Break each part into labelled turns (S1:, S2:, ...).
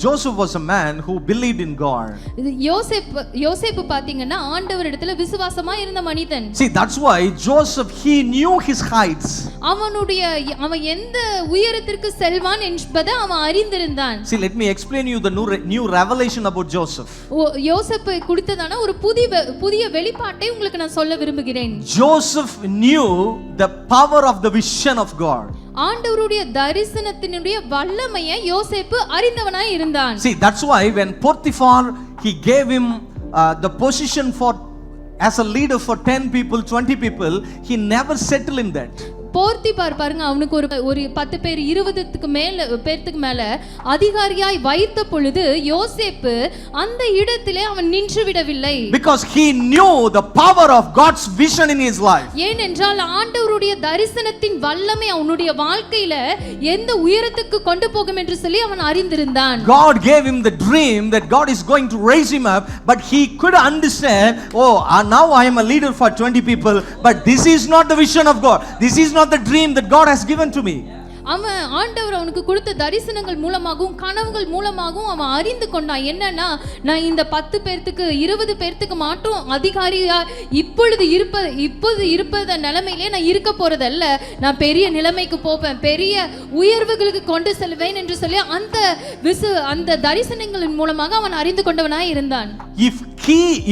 S1: Joseph was a man who believed in God.
S2: யோசேப்பு பாத்தீங்கன்னா ஆண்டவரிடத்துல விசுவாசமா இருந்த மனிதன்.
S1: See, that's why Joseph, he knew his heights.
S2: அவன் எந்த உயரத்திற்கு செல்வான் என்பதை அவன் அறிந்திருந்தான்.
S1: See, let me explain you the new revelation about Joseph.
S2: யோசேப்பு கொடுத்ததான ஒரு புதிய வெளிப்பாட்டை உங்களுக்கு நான் சொல்ல விரும்புகிறேன்.
S1: Joseph knew the power of the vision of God.
S2: ஆண்டவருடைய தரிசனத்தினுடைய வல்லமையை யோசேப்பு அறிந்தவனாய் இருந்தான்.
S1: See, that's why when Potiphar, he gave him the position for as a leader for 10 people, 20 people, he never settled in that.
S2: Potiphar பாருங்க, அவனுக்கு ஒரு 10 பேர் 20க்கு மேல அதிகாரியாய் வைத்த பொழுது யோசேப்பு அந்த இடத்திலே அவன் நின்று விடவில்லை.
S1: Because he knew the power of God's vision in his life.
S2: ஏனென்றால் ஆண்டவருடைய தரிசனத்தின் வல்லமை அவனுடைய வாழ்க்கையில எந்த உயரத்துக்கு கொண்டு போகும் என்று சொல்லி அவன் அறிந்திருந்தான்.
S1: God gave him the dream that God is going to raise him up, but he could understand, oh, now I am a leader for 20 people, but this is not the vision of God. This is not the dream that God has given to me.
S2: அவன் ஆண்டவர் அவனுக்கு கொடுத்த தரிசனங்கள் மூலமாகவும் கனவுகள் மூலமாகவும் அவன் அறிந்து கொண்டான். என்னன்னா, நான் இந்த 10 பேர்த்துக்கு 20 பேர்த்துக்கு மட்டும் அதிகாரியா இப்பொழுது இருப்பத நிலைமையிலே நான் இருக்க போறதல்ல, நான் பெரிய நிலைமைக்கு போவேன், பெரிய உயர்வுகளுக்கு கொண்டு செல்வேன் என்று சொல்லி அந்த தரிசனங்களின் மூலமாக அவன் அறிந்து கொண்டவனாய் இருந்தான்.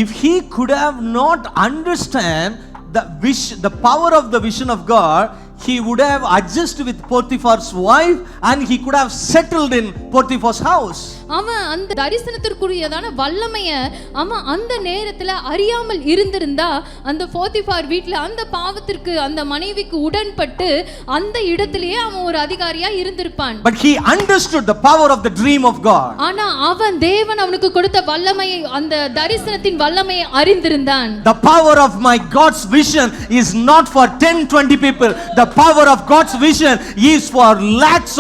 S1: If he could have not understand the power of the vision of God, he would have adjusted with Potiphar's wife and he could have settled in Potiphar's house.
S2: அவன் அந்த தரிசனத்திற்குரியதான வல்லமைய அவன் அந்த நேரத்துல அறியாமல் இருந்திருந்தா அந்த போத்திபார் வீட்ல அந்த பாவத்திற்கு அந்த மனைவிக்கு உடன்பட்டு அந்த இடத்திலேயே அவன் ஒரு அதிகாரியா இருந்திருப்பான்.
S1: But he understood the power of the dream of God.
S2: ஆனா அவன் தேவன் அவனுக்கு கொடுத்த வல்லமையை, அந்த தரிசனத்தின் வல்லமையை அறிந்திருந்தான்.
S1: The power of my God's vision is not for 10-20 people. The power of God's vision is for lakhs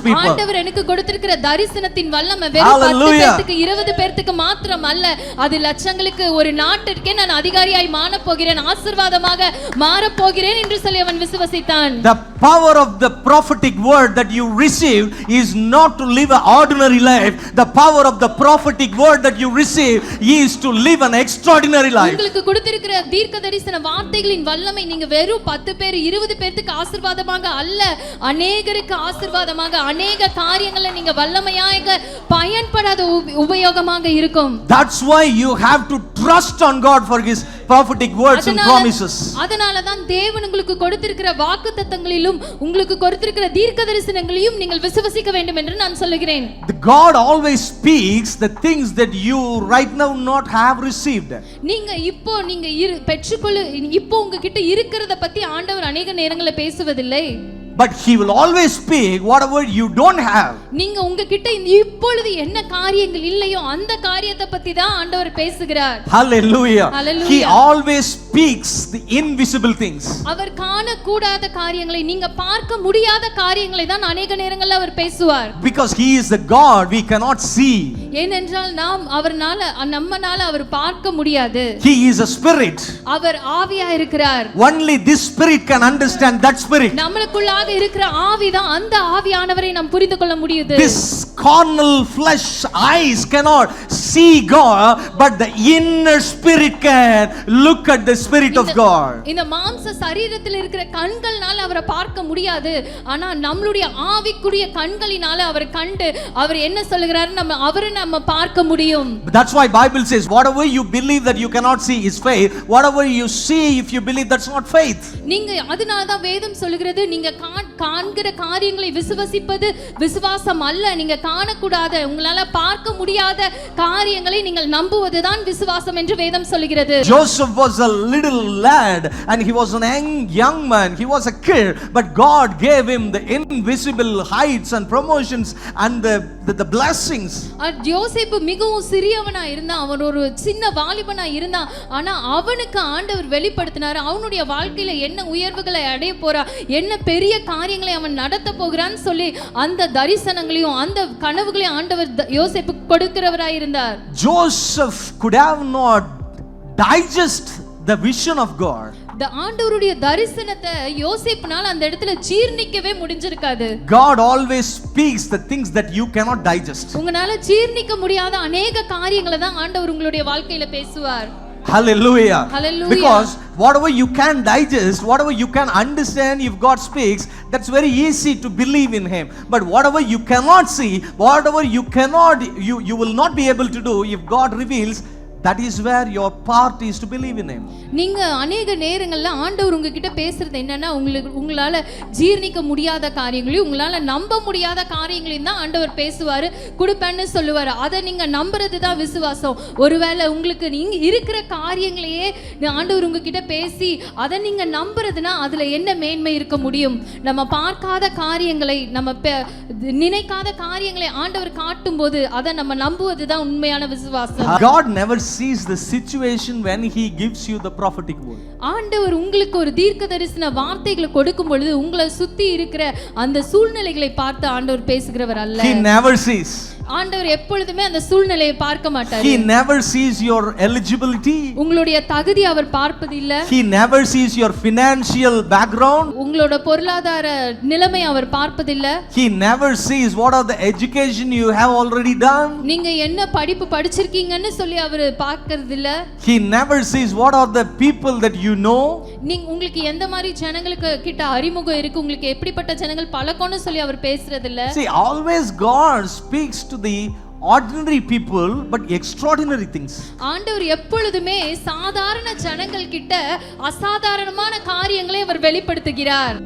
S1: people.
S2: ஆண்டவர் எனக்கு கொடுத்திருக்கிற தரிசனத்தின் வல்லமை வெறும் 10 பேருக்கு 20 பேருக்கு மாத்திரம் அல்ல, அது லட்சங்களுக்கு, ஒரு நாட்டிற்கே நான் அதிகாரியாய் மாறப் போகிறேன், ஆசீர்வாதமாக மாறப் போகிறேன் என்று சொல்லி அவன் விசுவாசித்தான்.
S1: The power of the prophetic word that you received is not to live an ordinary life. The power of the prophetic word that you receive is to live an extraordinary life.
S2: உங்களுக்கு கொடுத்திருக்கிற தீர்க்கதரிசன வார்த்தைகளின் வல்லமை நீங்க வெறும் 10 பேர் 20 பேருக்கு ஆசீர்வாதமாக அல்ல, அநேகருக்கு ஆசீர்வாதமாக, அநேக காரியங்களை நீங்க வல்லமையாக பயன்படாத உபயோகமாக இருக்கும்.
S1: That's why you have to trust on God for his prophetic words and promises.
S2: அதனால தான் தேவன் உங்களுக்கு கொடுத்திருக்கிற வாக்குத்தத்தங்களிலும் உங்களுக்கு கொடுத்திருக்கிற தீர்க்கதரிசனங்களையும் நீங்கள் விசுவாசிக்க வேண்டும் என்று நான் சொல்லுகிறேன்.
S1: The God always speaks the things that you right now not have received.
S2: நீங்க பெற்றுக்கொள்ள இப்போ உங்ககிட்ட இருக்கிறத பத்தி ஆண்டவர் அநேக நேரங்களில் பேசுவதில்லை.
S1: But he will always speak whatever you don't have.
S2: நீங்க உங்ககிட்ட இப்பொழுது என்ன காரியங்கள் இல்லையோ அந்த காரியத்தை பத்தி தான் ஆண்டவர் பேசுகிறார்.
S1: Hallelujah. He always speaks the invisible things.
S2: அவர் காண கூடாத காரியங்களை, நீங்க பார்க்க முடியாத காரியங்களை தான் अनेक நேரங்களில் அவர் பேசுவார்.
S1: Because he is the God we cannot see.
S2: ஏனென்றால் நம்மனால அவர் பார்க்க முடியாது.
S1: He is a spirit.
S2: அவர் ஆவியா இருக்கிறார்.
S1: Only this spirit can understand that spirit.
S2: நமக்குள்ள இருக்கிற ஆவிதான், அந்த ஆவியானவரை நாம் புரிந்து கொள்ள முடியுது.
S1: This carnal flesh eyes cannot see God, but the inner spirit can look at the spirit of God.
S2: இந்த மாம்ச சரீரத்தில் இருக்கிற கண்கள்னால அவரை பார்க்க முடியாது, ஆனா நம்மளுடைய ஆவிக்குரிய கண்களினால அவரை கண்டு அவர் என்ன சொல்கிறாரு அவரை நம்ம பார்க்க முடியும்.
S1: That's why Bible says whatever you believe that you cannot see is faith. Whatever you see if you believe, that's not faith.
S2: நீங்க அதனால தான் வேதம் சொல்கிறது, நீங்க காண்கிற காரியங்களை விசுவாசிப்பது விசுவாசம் அல்ல. நீங்க காணக்கூடாத, உங்களால பார்க்க முடியாத காரியங்களை நீங்கள் நம்புவதுதான் விசுவாசம் என்று வேதம் சொல்கிறது.
S1: Joseph was a little lad and he was a young man. He was a kid, but God gave him the invisible heights and promotions and the blessings.
S2: யோசேப்பு மிகவும் சிறியவனா இருந்தான், அவன் ஒரு சின்ன வாலிபனா இருந்தான். ஆனா அவனுக்கு ஆண்டவர் வெளிப்படுத்தினார் அவனுடைய வாழ்க்கையில என்ன உயர்வுகளை அடைய போறா, என்ன பெரிய காரியங்களை அவன் நடத்த போகிறான்னு சொல்லி அந்த தரிசனங்களையும் அந்த கனவுகளையும் ஆண்டவர் யோசேப்புக்கு கொடுக்கிறவராய் இருந்தார்.
S1: Joseph could have not digest the vision of God.
S2: இந்த ஆண்டவருடைய தரிசனத்தை யோசேப்புனால அந்த இடத்துல ஜீர்ணிக்கவே முடிஞ்சிருக்காது.
S1: God always speaks the things that you cannot digest.
S2: உங்களால ஜீர்ணிக்க முடியாத அநேக காரியங்களை தான் ஆண்டவர் உங்களுடைய வாழ்க்கையில பேசுவார்.
S1: Hallelujah.
S2: Hallelujah.
S1: Because whatever you can digest, whatever you can understand, if God speaks, that's very easy to believe in Him. But whatever you cannot see, whatever you cannot, you will not be able to do, if God reveals, that is where your part is to believe in Him.
S2: நீங்க அநேக நேரங்கள்ல ஆண்டவர் உங்ககிட்ட பேசுறது என்னன்னா உங்களால ஜீர்ணிக்க முடியாத காரியங்களையும் உங்களால நம்ப முடியாத காரியங்களையும் தான் ஆண்டவர் பேசுவாரு, கொடுப்பேன்னு சொல்லுவாரு. அதை நீங்க நம்புறது தான் விசுவாசம். ஒருவேளை உங்களுக்கு நீங்க இருக்கிற காரியங்களையே ஆண்டவர் உங்ககிட்ட பேசி அதை நீங்க நம்புறதுனா அதுல என்ன மேன்மை இருக்க முடியும்? நம்ம பார்க்காத காரியங்களை, நம்ம நினைக்காத காரியங்களை ஆண்டவர் காட்டும் போது அதை நம்ம நம்புவது தான் உண்மையான விசுவாசம்.
S1: God never sees the situation when He gives you the prophetic word.
S2: ஆண்டவர் உங்களுக்கு ஒரு தீர்க்க தரிசன வார்த்தைகளை கொடுக்கும் பொழுது உங்களை சுத்தி இருக்கிற அந்த சூழ்நிலைகளை பார்த்து ஆண்டவர் பேசுகிறவர் அல்ல.
S1: He never sees.
S2: ஆண்டவர் எப்பொழுதுமே அந்த சூழ்நிலையை பார்க்க மாட்டார்.
S1: He never sees your eligibility.
S2: உங்களுடைய தகுதி அவர் பார்ப்பது இல்ல.
S1: He never sees your financial background.
S2: உங்களோட பொருளாதார நிலைமை அவர் பார்ப்பது இல்ல.
S1: He never sees what are the education you have already done.
S2: நீங்க என்ன படிப்பு படிச்சிருக்கீங்கன்னு சொல்லி அவர் பார்க்கிறது இல்ல.
S1: He never sees what are the people that you know.
S2: நீங்க உங்களுக்கு எந்த மாதிரி ஜனங்களுக்கு கிட்ட அறிமுகம் இருக்கு, உங்களுக்கு எப்படிப்பட்ட ஜனங்கள் பழக்கம்னு சொல்லி அவர் பேசுறது இல்ல.
S1: See, always God speaks to the ordinary people but extraordinary things.
S2: ஆண்டவர் எப்பொழுதுமே சாதாரண ஜனங்கள் கிட்ட அசாதாரணமான காரியங்களை அவர் வெளிப்படுத்துகிறார்.